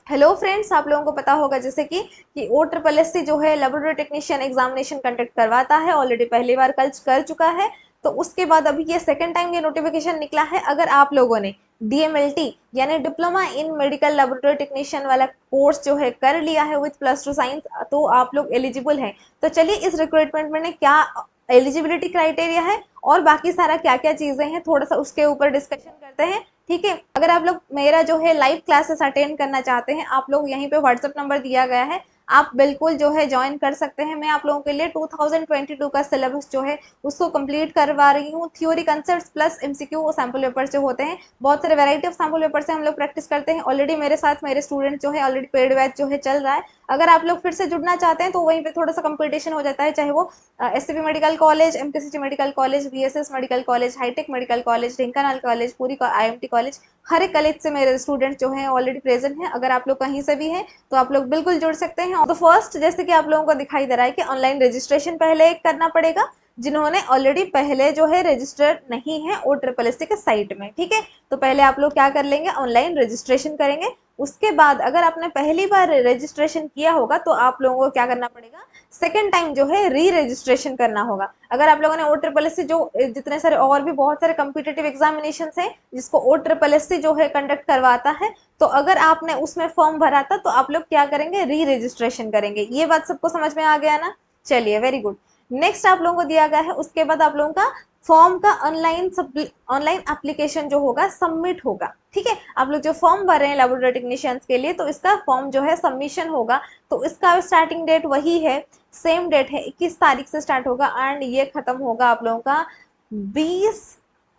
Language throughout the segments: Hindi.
हेलो फ्रेंड्स, आप लोगों को पता होगा जैसे कि OSSC जो है लेबोरेटरी टेक्नीशियन एग्जामिनेशन कंडक्ट करवाता है, ऑलरेडी पहली बार कल कर चुका है। तो उसके बाद अभी ये सेकंड टाइम ये नोटिफिकेशन निकला है। अगर आप लोगों ने DMLT यानी diploma in medical laboratory technician वाला कोर्स जो है कर लिया है विथ +2 साइंस, तो आप लोग एलिजिबल हैं। तो चलिए इस रिक्रूटमेंट में क्या एलिजिबिलिटी क्राइटेरिया है और बाकी सारा क्या क्या चीजें हैं, थोड़ा सा उसके ऊपर डिस्कशन करते हैं। ठीक है, अगर आप लोग मेरा जो है लाइव क्लासेस अटेंड करना चाहते हैं, आप लोग यहीं पे व्हाट्सएप नंबर दिया गया है, आप बिल्कुल जो है ज्वाइन कर सकते हैं। मैं आप लोगों के लिए 2022 का सिलेबस जो है उसको कंप्लीट करवा रही हूँ। Theory concept plus MCQ sample paper जो होते हैं, बहुत सारे वैरायटी ऑफ सैम्पल पेपर से हम लोग प्रैक्टिस करते हैं। ऑलरेडी मेरे साथ मेरे स्टूडेंट जो है ऑलरेडी पेड बैच जो है चल रहा है। अगर आप लोग फिर से जुड़ना चाहते हैं तो वहीं पे थोड़ा सा कंपटीशन हो जाता है, चाहे वो SCP medical college, MKCG medical college, VSS medical college, hitech medical college, Dhenkanal college, Puri IMT college, हर एक कॉलेज से मेरे स्टूडेंट जो हैं ऑलरेडी प्रेजेंट हैं। अगर आप लोग कहीं से भी हैं तो आप लोग बिल्कुल जुड़ सकते हैं। तो फर्स्ट, जैसे कि आप लोगों को दिखाई दे रहा है कि ऑनलाइन रजिस्ट्रेशन पहले करना पड़ेगा, जिन्होंने ऑलरेडी पहले जो है रजिस्टर्ड नहीं है OSSC के साइट में। ठीक है, तो पहले आप लोग क्या कर लेंगे, ऑनलाइन रजिस्ट्रेशन करेंगे। उसके बाद अगर आपने पहली बार रजिस्ट्रेशन किया होगा तो आप लोगों को क्या करना पड़ेगा, सेकेंड टाइम जो है री रजिस्ट्रेशन करना होगा। अगर आप लोगों ने OSSC जो जितने सारे और भी बहुत सारे कम्पिटेटिव एग्जामिनेशन है जिसको OSSC जो है कंडक्ट करवाता है, तो अगर आपने उसमें फॉर्म भरा था तो आप लोग क्या करेंगे, री रजिस्ट्रेशन करेंगे। ये बात सबको समझ में आ गया ना? चलिए, वेरी गुड। नेक्स्ट आप लोगों को दिया गया है, उसके बाद आप लोगों का फॉर्म का ऑनलाइन एप्लीकेशन जो होगा सबमिट होगा। ठीक है, आप लोग जो फॉर्म भर रहे हैं लेबोरेटरी टेक्नीशियंस के लिए, तो इसका फॉर्म जो है सबमिशन होगा। तो इसका स्टार्टिंग डेट वही है, सेम डेट है, 21 तारीख से स्टार्ट होगा एंड ये खत्म होगा आप लोगों का 20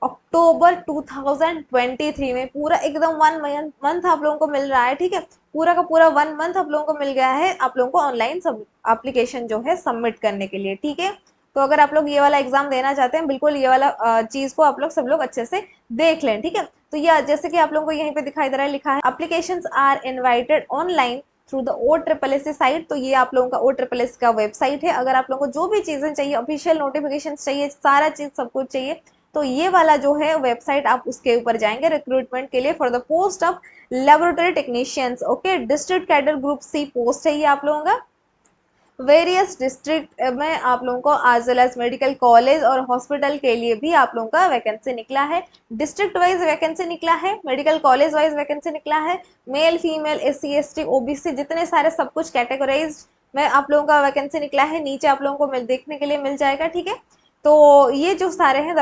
अक्टूबर 2023 में। पूरा एकदम 1 मंथ आप लोगों को मिल रहा है। ठीक है, पूरा का पूरा 1 मंथ आप लोगों को मिल गया है आप लोगों को ऑनलाइन सब एप्लीकेशन जो है सबमिट करने के लिए। ठीक है, तो अगर आप लोग ये वाला एग्जाम देना चाहते हैं, बिल्कुल ये वाला चीज को आप लोग सब लोग अच्छे से देख लें। ठीक है, तो ये जैसे कि आप लोगों को यहीं पे दिखाई दे रहा है, लिखा है applications are invited online through the OSSC site. तो ये आप लोगों का OSSC का वेबसाइट है। अगर आप लोगों को जो भी चीजें चाहिए, ऑफिशियल नोटिफिकेशन चाहिए, सारा चीज सब कुछ चाहिए, तो ये वाला जो है वेबसाइट आप उसके ऊपर जाएंगे रिक्रूटमेंट के लिए for the post of laboratory technicians. Okay, district cadre group C post है ये आप लोगों का। वेरियस डिस्ट्रिक्ट में आप लोगों को as well as medical college और हॉस्पिटल के लिए भी आप लोगों का वैकेंसी निकला है। डिस्ट्रिक्ट वाइज वैकेंसी निकला है, मेडिकल कॉलेज वाइज वैकेंसी निकला है, male female SC ST OBC जितने सारे सब कुछ कैटेगराइज में आप लोगों का वैकेंसी निकला है। नीचे आप लोगों को देखने के लिए मिल जाएगा। ठीक है, तो ये जो सारे हैं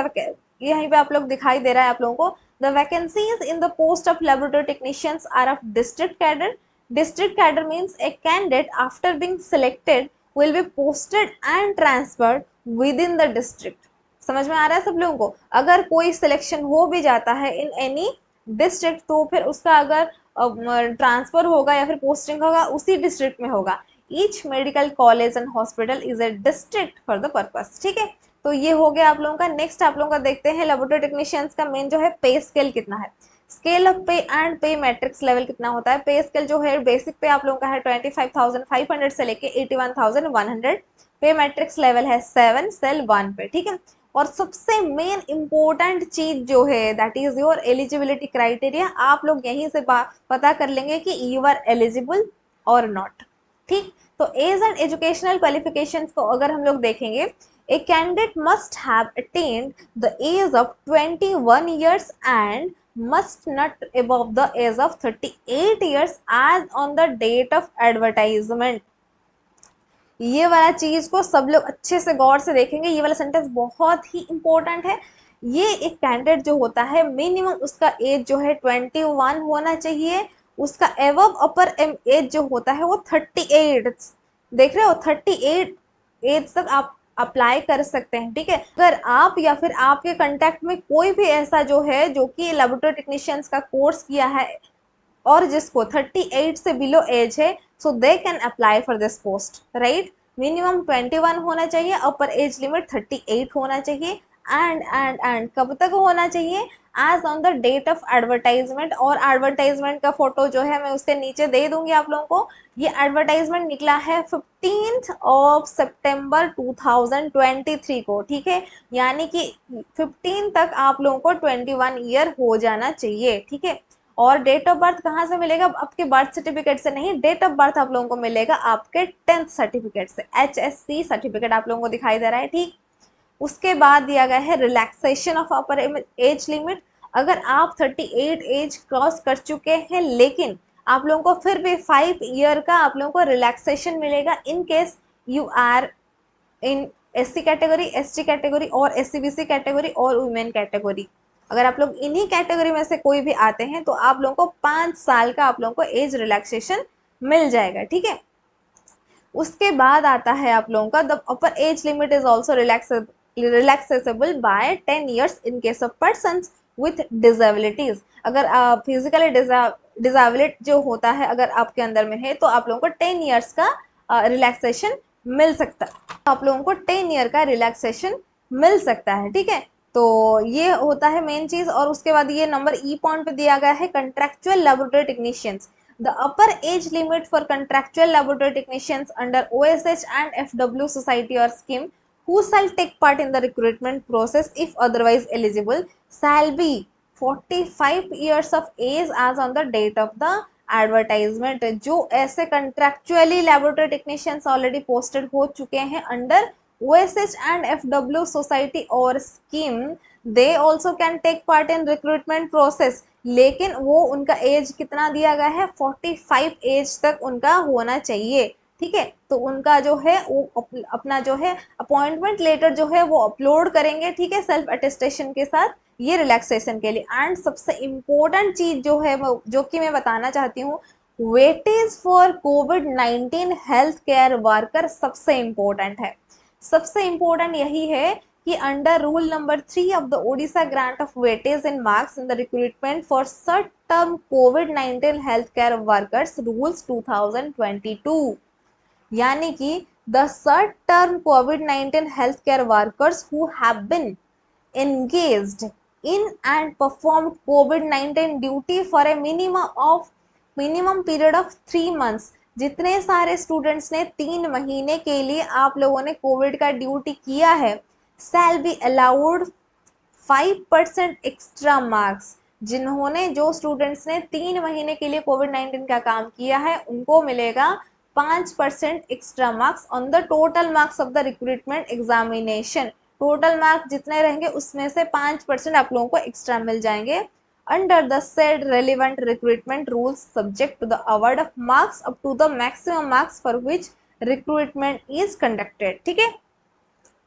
यहीं पे आप लोग दिखाई दे रहा है आप लोगों को, the vacancies in the post of laboratory technicians are of district cadre. District cadre means a candidate after being selected will be posted and transferred within the district। समझ में आ रहा है सब लोगों को? अगर कोई सिलेक्शन हो भी जाता है इन एनी डिस्ट्रिक्ट, तो फिर उसका अगर ट्रांसफर होगा या फिर पोस्टिंग होगा उसी डिस्ट्रिक्ट में होगा। Each medical college and hospital is a district for the purpose. ठीक है, तो ये हो गया आप लोगों का। नेक्स्ट आप लोगों का देखते हैं लेबोरेटरी टेक्नीशियंस का मेन जो है पे स्केल कितना है, स्केल ऑफ पे एंड पे मैट्रिक्स लेवल कितना होता है। पे स्केल जो है बेसिक पे आप लोगों का है 25,500 से लेके 81,100। पे मैट्रिक्स लेवल है 7 सेल 1 पे। ठीक है, और सबसे मेन इंपॉर्टेंट चीज जो है that is your eligibility criteria. आप लोग यहीं से पता कर लेंगे कि यू आर एलिजिबल और नॉट। ठीक, तो एज एंड एजुकेशनल क्वालिफिकेशंस को अगर हम लोग देखेंगे, a candidate must have attained the age of 21 years and must not above the age of 38 years as on the date of advertisement। ये वाला चीज को सब लोग अच्छे से गौर से देखेंगे, ये वाला सेंटेंस बहुत ही इंपॉर्टेंट है। ये एक कैंडिडेट जो होता है मिनिमम उसका एज जो है 21 होना चाहिए, उसका एवब अपर एज जो होता है वो 38। देख रहे हो, 38 एज तक आप अप्लाई कर सकते हैं। ठीक है, अगर आप या फिर आपके कांटेक्ट में कोई भी ऐसा जो है जो कि लेबोरेटरी टेक्नीशियंस का कोर्स किया है और जिसको 38 से बिलो एज है, so they can apply for this post. Right, minimum 21 होना चाहिए, अपर एज लिमिट 38 होना चाहिए। एंड कब तक होना चाहिए, as on the date of advertisement. और एडवर्टाइजमेंट का फोटो जो है मैं उसके नीचे दे दूंगी आप लोगों को। ये एडवर्टाइजमेंट निकला है 15 सितंबर 2023 को। ठीक है, यानी कि 15 तक आप लोगों को 21 ईयर हो जाना चाहिए। ठीक है, और डेट ऑफ बर्थ कहाँ से मिलेगा? आपके बर्थ सर्टिफिकेट से नहीं, डेट ऑफ बर्थ आप लोगों को मिलेगा आपके 10th सर्टिफिकेट से। HSC सर्टिफिकेट आप लोगों को दिखाई दे रहा है, ठीक। उसके बाद दिया गया है relaxation of upper age limit. अगर आप 38 एज क्रॉस कर चुके हैं लेकिन आप लोगों को फिर भी 5 ईयर का आप लोगों को रिलैक्सेशन मिलेगा in case you are in SC category, ST category और SCBC कैटेगरी और वुमेन कैटेगरी। अगर आप लोग इन्हीं कैटेगरी में से कोई भी आते हैं तो आप लोगों को 5 साल का आप लोगों को एज रिलैक्सेशन मिल जाएगा, ठीक है। उसके बाद आता है आप लोगों का the upper age limit is also relaxable by 10 years in case of persons with disabilities. अगर फिजिकली डिसेबिलिट जो होता है अगर आपके अंदर में है तो आप लोगों को 10 ईयर्स का रिलैक्सेशन मिल सकता है, आप लोगों को 10 ईयर का रिलैक्सेशन मिल सकता है, ठीक है। तो ये होता है मेन चीज। और उसके बाद ये नंबर ई पॉइंट पे दिया गया है contractual laboratory technicians. The upper age limit for contractual laboratory technicians under OSH and FW society or scheme who shall take part in the recruitment process if otherwise eligible shall be 45 years of age as on the date of the advertisement। जो ऐसे contractually laboratory technicians already posted हो चुके हैं under OSH and FW society or scheme, they also can take part in recruitment process। लेकिन वो उनका एज कितना दिया गया है? 45 एज तक उनका होना चाहिए, ठीक है। तो उनका जो है वो अपना जो है अपॉइंटमेंट लेटर जो है वो अपलोड करेंगे, ठीक है, सेल्फ अटेस्टेशन के साथ ये रिलैक्सेशन के लिए। एंड सबसे इम्पोर्टेंट चीज जो है वो जो कि मैं बताना चाहती हूँ, weightage for covid health care worker सबसे इम्पोर्टेंट है। सबसे इम्पोर्टेंट यही है कि under rule number 3 of the Odisha grant of weightage in marks in the recruitment for short-term COVID-19 healthcare workers rules 2022, यानी कि the short-term COVID-19 healthcare workers who have been engaged in and performed COVID-19 duty for a minimum period of 3 months। जितने सारे स्टूडेंट्स ने 3 महीने के लिए आप लोगों ने कोविड का ड्यूटी किया है shall be allowed 5% extra marks. जिन्होंने जो स्टूडेंट्स ने 3 महीने के लिए कोविड-19 का काम किया है उनको मिलेगा 5% extra marks on the total marks of the recruitment examination. Total marks जितने रहेंगे उसमें से 5% आप लोगों को एक्स्ट्रा मिल जाएंगे under the said relevant recruitment rules subject to the award of marks up to the maximum marks for which recruitment is conducted, ठीक है।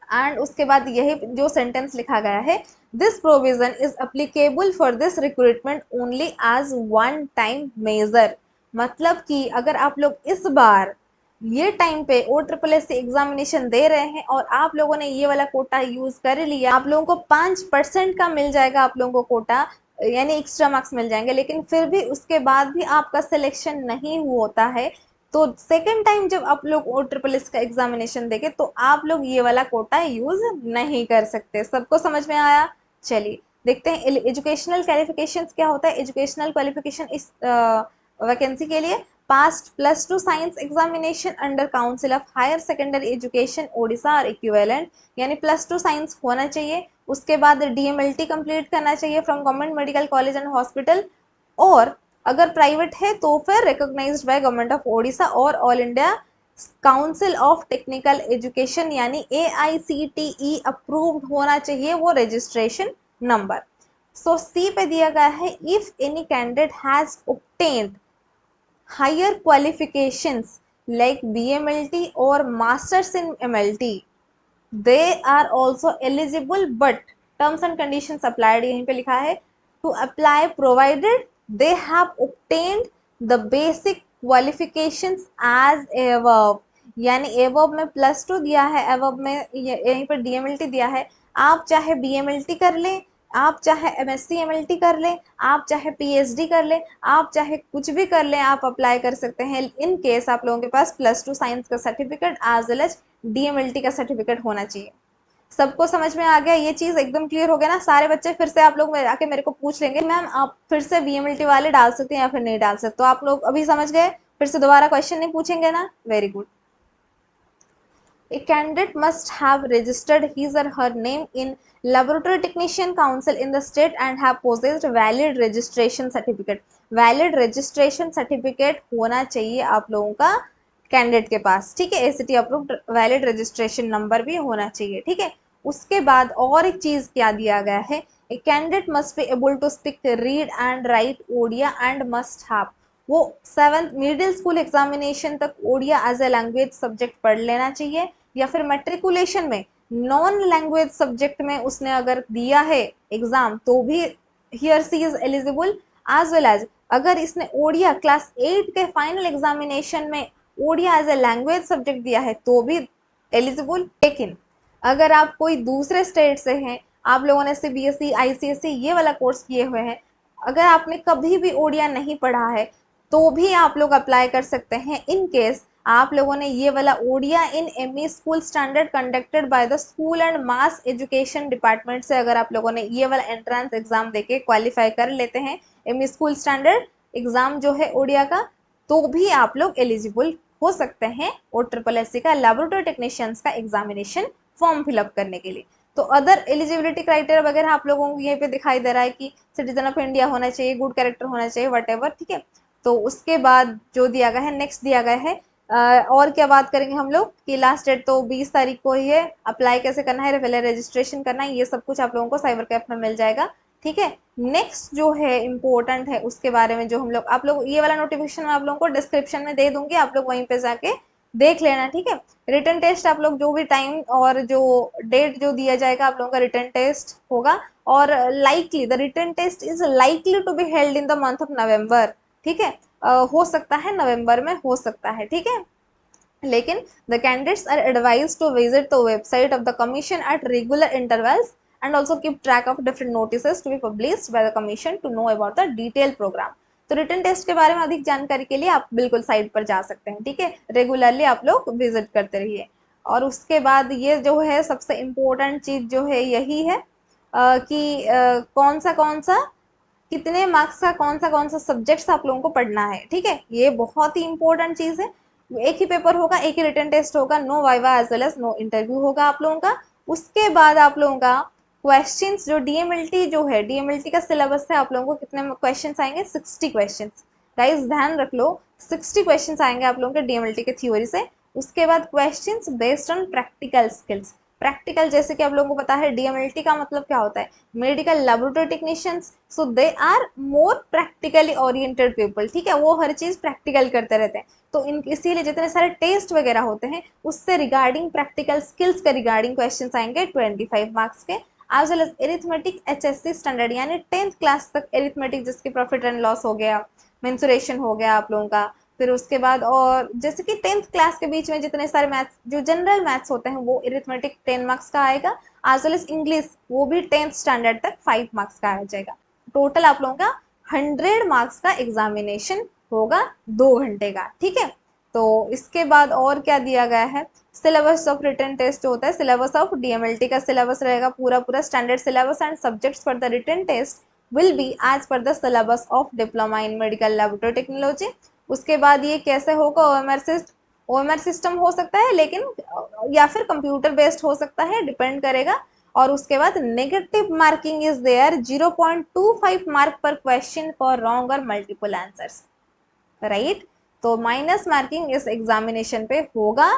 एंड उसके बाद यही जो सेंटेंस लिखा गया है, this provision is applicable for this recruitment only as one time measure. मतलब कि अगर आप लोग इस बार ये टाइम पे OSSC एग्जामिनेशन दे रहे हैं और आप लोगों ने ये वाला कोटा यूज कर लिया, आप लोगों को 5% का मिल जाएगा आप लोगों को कोटा, यानी एक्स्ट्रा मार्क्स मिल जाएंगे। लेकिन फिर भी उसके बाद भी आपका सिलेक्शन नहीं होता है तो सेकेंड टाइम जब आप लोग OSSC का एग्जामिनेशन देंगे तो आप लोग ये वाला कोटा यूज नहीं कर सकते। सबको समझ में आया? चलिए देखते हैं एजुकेशनल क्वालिफिकेशंस क्या होता है। एजुकेशनल क्वालिफिकेशन इस वैकेंसी के लिए passed +2 science examination under council of higher secondary education Odisha और इक्विवेलेंट, यानी +2 साइंस होना चाहिए। उसके बाद DMLT कंप्लीट करना चाहिए from government medical college and hospital, और अगर प्राइवेट है तो फिर recognised by government of Odisha और All India Council of Technical Education यानी AICTE अप्रूव्ड होना चाहिए वो रजिस्ट्रेशन नंबर। सो सी पे दिया गया है if any candidate has obtained higher qualifications like BMLT or masters in MLT, they are also eligible but terms and conditions applied यहीं पे लिखा है to apply provided they have obtained the basic qualifications as above, यानी above में +2 दिया है, above में यहीं पर DMLT दिया है। आप चाहे BMLT कर लें, आप चाहे MSc MLT कर लें, आप चाहे PhD कर लें, आप चाहे कुछ भी कर लें, आप अप्लाई कर सकते हैं इन केस आप लोगों के पास +2 साइंस का certificate as well as DMLT का सर्टिफिकेट होना चाहिए। सबको समझ में आ गया? ये चीज एकदम क्लियर हो गया ना? सारे बच्चे फिर से आप लोग आके मेरे को पूछ लेंगे मैम आप फिर से BMLT वाले डाल सकते हैं या फिर नहीं डाल सकते, तो आप लोग अभी समझ गए, फिर से दोबारा क्वेश्चन नहीं पूछेंगे ना? Very good. A candidate must have registered his or her name in Laboratory Technician Council in the state and have possessed valid registration certificate। Valid registration certificate होना चाहिए आप लोगों का कैंडिडेट के पास, ठीक है। ACT approved valid registration number भी होना चाहिए, ठीक है। उसके बाद और एक चीज क्या दिया गया है, a candidate must be able to speak, read and write Odia and must have, वो 7th मिडिल स्कूल एग्जामिनेशन तक Odia as a language subject पढ़ लेना चाहिए, या फिर मैट्रिकुलेशन में नॉन लैंग्वेज सब्जेक्ट में उसने अगर दिया है एग्जाम तो भी here she is eligible, as well as अगर इसने ओडिया क्लास 8 के फाइनल एग्जामिनेशन में Odia as a language subject दिया है तो भी एलिजिबल। लेकिन अगर आप कोई दूसरे स्टेट से हैं, आप लोगों ने सीबीएसई आईसीएसई ये वाला कोर्स किए हुए हैं, अगर आपने कभी भी ओडिया नहीं पढ़ा है तो भी आप लोग अप्लाई कर सकते हैं, इन केस आप लोगों ने ये वाला Odia in ME school standard conducted by the school and mass education department से अगर आप लोगों ने ये वाला एंट्रेंस एग्जाम देके क्वालिफाई कर लेते हैं एमई स्कूल स्टैंडर्ड एग्जाम जो है ओडिया का, तो भी आप लोग एलिजिबल हो सकते हैं OSSC का लैबोरेटरी टेक्नीशियंस का एग्जामिनेशन फॉर्म फिलअप करने के लिए। तो अदर एलिजिबिलिटी क्राइटेरिया वगैरह आप लोगों को यहाँ पे दिखाई दे रहा है कि सिटीजन ऑफ इंडिया होना चाहिए, गुड कैरेक्टर होना चाहिए, वट, ठीक है। तो उसके बाद जो दिया गया है, नेक्स्ट दिया गया है और क्या बात करेंगे हम लोग कि लास्ट डेट तो 20 तारीख को ही है, अप्लाई कैसे करना है, पहले रजिस्ट्रेशन करना है, ये सब कुछ आप लोगों को साइबर कैफ में मिल जाएगा, ठीक है। नेक्स्ट जो है इम्पोर्टेंट है उसके बारे में जो हम लोग आप लोग ये वाला नोटिफिकेशन मैं आप लोगों को डिस्क्रिप्शन में दे दूंगी, आप लोग वहीं पे जाके देख लेना, ठीक है। रिटन टेस्ट आप लोग जो भी टाइम और जो डेट जो दिया जाएगा आप लोगों का रिटन टेस्ट होगा, और likely the written test is likely to be held in the month of November, ठीक है। हो सकता है नवंबर में हो सकता है, ठीक है। लेकिन the candidates are advise to visit the website of the commission at regular intervals and also keep track of different notices to be published by the commission to know about the detailed program। तो रिटन टेस्ट के बारे में अधिक जानकारी के लिए आप बिल्कुल साइट पर जा सकते हैं, ठीक है। रेगुलरली आप लोग विजिट करते रहिए। और उसके बाद ये जो है सबसे इम्पोर्टेंट चीज जो है यही है कि कौन सा कितने मार्क्स का कौन सा सब्जेक्ट्स आप लोगों को पढ़ना है, ठीक है। ये बहुत ही इंपॉर्टेंट चीज है। एक ही पेपर होगा, एक ही रिटन टेस्ट होगा, no viva as well as no interview होगा आप लोगों का। उसके बाद आप लोगों का क्वेश्चंस जो डीएमएलटी जो है, डीएमएलटी का सिलेबस है, आप लोगों को कितने क्वेश्चंस आएंगे, 60 क्वेश्चंस। गाइस ध्यान रख लो, 60 क्वेश्चंस आएंगे आप लोगों के डीएमएलटी के थ्योरी से। उसके बाद questions based on practical skills, practical जैसे कि आप लोगों को पता है डीएमएलटी का मतलब क्या होता है, medical laboratory technicians, so they are more practically oriented people, ठीक है। वो हर चीज प्रैक्टिकल करते रहते हैं, तो इन इसीलिए जितने सारे टेस्ट वगैरह होते हैं उससे रिगार्डिंग प्रैक्टिकल स्किल्स के रिगार्डिंग क्वेश्चंस आएंगे 25 मार्क्स के। As well as arithmetic HSC standard यानी 10th क्लास तक एरिथमेटिक, जिसकी प्रॉफिट एंड लॉस हो गया, मेंसुरेशन हो गया आप लोगों का। फिर उसके बाद और जैसे कि 10th क्लास के बीच में जितने सारे मैथ्स जो जनरल मैथ्स होते हैं वो एरिथमेटिक 10 मार्क्स का आएगा। एज वेल एज इंग्लिश वो भी 10th स्टैंडर्ड तक 5 मार्क्स का आ जाएगा। टोटल आप लोगों का 100 मार्क्स का एग्जामिनेशन होगा 2 घंटे का, ठीक है। तो इसके बाद और क्या दिया गया है, सिलेबस ऑफ रिटन टेस्ट जो होता है, सिलेबस ऑफ डीएमएलटी का सिलेबस रहेगा पूरा standard syllabus and subjects for the written test will be as per the syllabus of diploma in medical laboratory technology. उसके बाद ये कैसे होगा, ओएमआर सिस्टम हो सकता है, लेकिन या फिर कंप्यूटर बेस्ड हो सकता है, डिपेंड करेगा। और उसके बाद negative marking is there, 0.25 mark per question for wrong और मल्टीपल आंसर्स, राइट। तो माइनस मार्किंग इस एग्जामिनेशन पे होगा।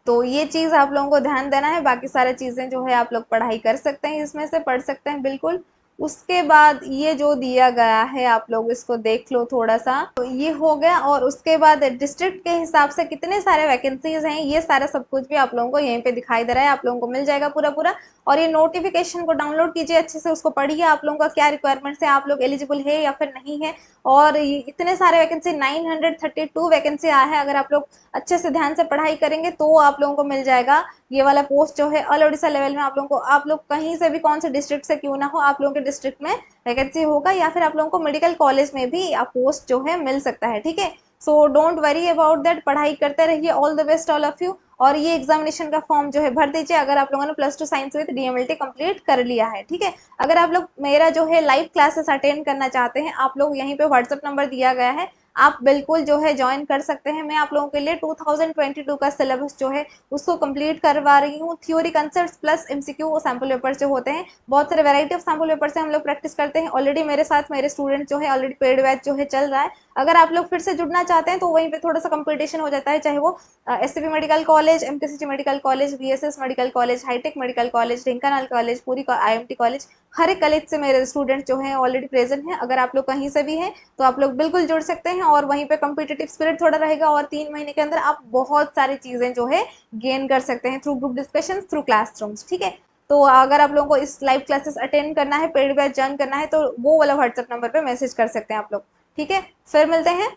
तो ये चीज आप लोगों को ध्यान देना है, बाकी सारी चीजें जो है आप लोग पढ़ाई कर सकते हैं, इसमें से पढ़ सकते हैं बिल्कुल। उसके बाद ये जो दिया गया है आप लोग इसको देख लो थोड़ा सा, तो ये हो गया। और उसके बाद डिस्ट्रिक्ट के हिसाब से कितने सारे वैकेंसीज हैं ये सारा सब कुछ भी आप लोगों को यहीं पे दिखाई दे रहा है, आप लोगों को मिल जाएगा पूरा। और ये नोटिफिकेशन को डाउनलोड कीजिए, अच्छे से उसको पढ़िए, आप लोगों का क्या रिक्वायरमेंट्स है, आप लोग एलिजिबल है या फिर नहीं है। और इतने सारे वैकेंसी 932 वैकेंसी आया है, अगर आप लोग अच्छे से ध्यान से पढ़ाई करेंगे तो आप लोगों को मिल जाएगा ये वाला पोस्ट जो है ऑल ओडिशा लेवल में। आप लोगों को, आप लोग कहीं से भी कौन से डिस्ट्रिक्ट से क्यों ना हो, आप लोगों के डिस्ट्रिक्ट में वैकेंसी होगा, या फिर आप लोगों को मेडिकल कॉलेज में भी पोस्ट जो है मिल सकता है, ठीक है। So don't worry about that, पढ़ाई करते रहिए। All the best all of you. और ये एग्जामिनेशन का फॉर्म जो है भर दीजिए अगर आप लोगों ने +2 साइंस विद डीएमएलटी कंप्लीट कर लिया है, ठीक है। अगर आप लोग मेरा जो है लाइव क्लासेस अटेंड करना चाहते हैं, आप लोग यहीं पे व्हाट्सएप नंबर दिया गया है, आप बिल्कुल जो है ज्वाइन कर सकते हैं। मैं आप लोगों के लिए 2022 का सिलेबस जो है उसको कंप्लीट करवा रही हूँ। Theory concept plus MCQ sample paper जो होते हैं, बहुत सारे वैरायटी ऑफ सैम्पल पेपर से हम लोग प्रैक्टिस करते हैं। ऑलरेडी मेरे साथ मेरे स्टूडेंट जो है ऑलरेडी पेड बैच जो है चल रहा है। अगर आप लोग फिर से जुड़ना चाहते हैं तो वहीं पे थोड़ा सा कंपटीशन हो जाता है, चाहे वो SCP medical college, MKCG medical college, BSS medical college, hitech medical college, Dhenkanal college, Puri IMT college, हर एक कॉलेज से मेरे स्टूडेंट जो हैं ऑलरेडी प्रेजेंट हैं। अगर आप लोग कहीं से भी हैं तो आप लोग बिल्कुल जुड़ सकते हैं और वहीं पे कॉम्पिटिटिव स्पिरिट थोड़ा रहेगा और 3 महीने के अंदर आप बहुत सारी चीज़ें जो है गेन कर सकते हैं through group discussion, through classrooms. ठीक है, तो अगर आप लोगों को इस लाइव क्लासेस अटेंड करना है, पेड बैच ज्वाइन करना है, तो वो वाला व्हाट्सएप नंबर पे मैसेज कर सकते हैं आप लोग। ठीक है, फिर मिलते हैं।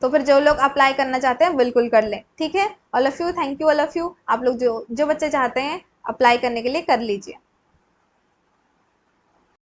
तो फिर जो लोग अप्लाई करना चाहते हैं बिल्कुल कर लें। ठीक है, all of you, thank you all of you. आप लोग जो जो बच्चे चाहते हैं अप्लाई करने के लिए कर लीजिए।